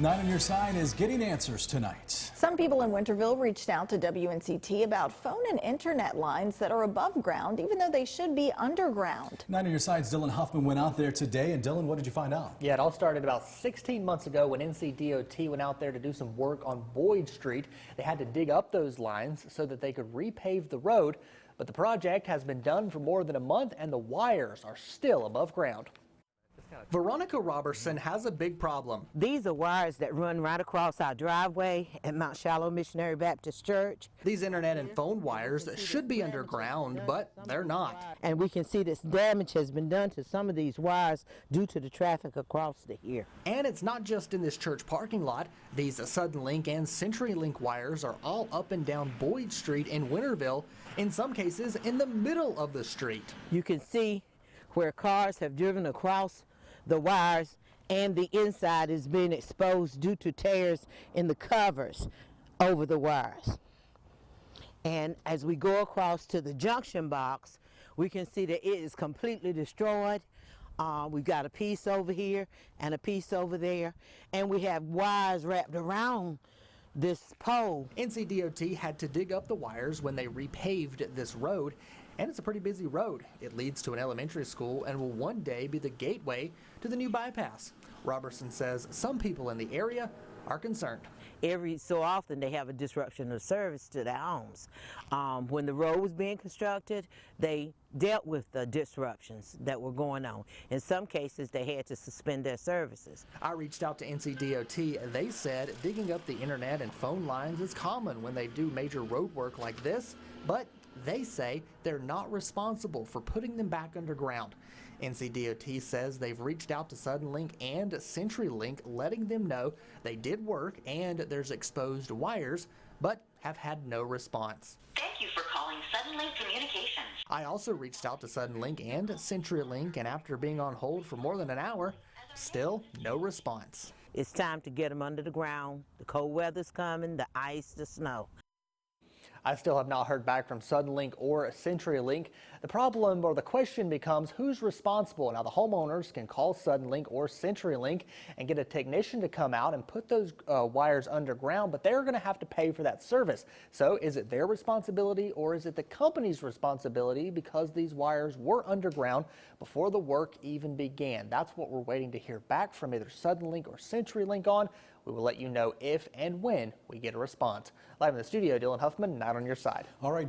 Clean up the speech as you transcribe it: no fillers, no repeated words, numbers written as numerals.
9 on Your Side is getting answers tonight. Some people in Winterville reached out to WNCT about phone and internet lines that are above ground, even though they should be underground. 9 on Your Side's Dylan Huffman went out there today. And Dylan, what did you find out? Yeah, it all started about 16 months ago when NCDOT went out there to do some work on Boyd Street. They had to dig up those lines so that they could repave the road. But the project has been done for more than a month and the wires are still above ground. Veronica Robertson has a big problem. These are wires that run right across our driveway at Mount Shallow Missionary Baptist Church. These internet and phone wires should be underground, but they're not. And we can see this damage has been done to some of these wires due to the traffic across the here. And it's not just in this church parking lot. These Suddenlink and CenturyLink wires are all up and down Boyd Street in Winterville, in some cases in the middle of the street. You can see where cars have driven across the wires, and the inside is being exposed due to tears in the covers over the wires. And as we go across to the junction box, we can see that it is completely destroyed. We've got a piece over here and a piece over there, and we have wires wrapped around this pole. NCDOT had to dig up the wires when they repaved this road, and it's a pretty busy road. It leads to an elementary school and will one day be the gateway to the new bypass. Robertson says some people in the area are concerned. Every so often they have a disruption of service to their homes. When the road was being constructed, they dealt with the disruptions that were going on. In some cases, they had to suspend their services. I reached out to NCDOT. They said digging up the internet and phone lines is common when they do major road work like this, but they say they're not responsible for putting them back underground. NCDOT says they've reached out to Suddenlink and CenturyLink, letting them know they did work and there's exposed wires, but have had no response. Thank you for calling Suddenlink Communications. I also reached out to Suddenlink and CenturyLink, and after being on hold for more than an hour, still no response. It's time to get them under the ground. The cold weather's coming, the ice, the snow. I still have not heard back from Suddenlink or CenturyLink. The problem or the question becomes who's responsible. Now the homeowners can call Suddenlink or CenturyLink and get a technician to come out and put those wires underground, but they're going to have to pay for that service. So is it their responsibility or is it the company's responsibility because these wires were underground before the work even began? That's what we're waiting to hear back from either Suddenlink or CenturyLink on. We will let you know if and when we get a response. Live in the studio, Dylan Huffman, 9 on Your Side. All right.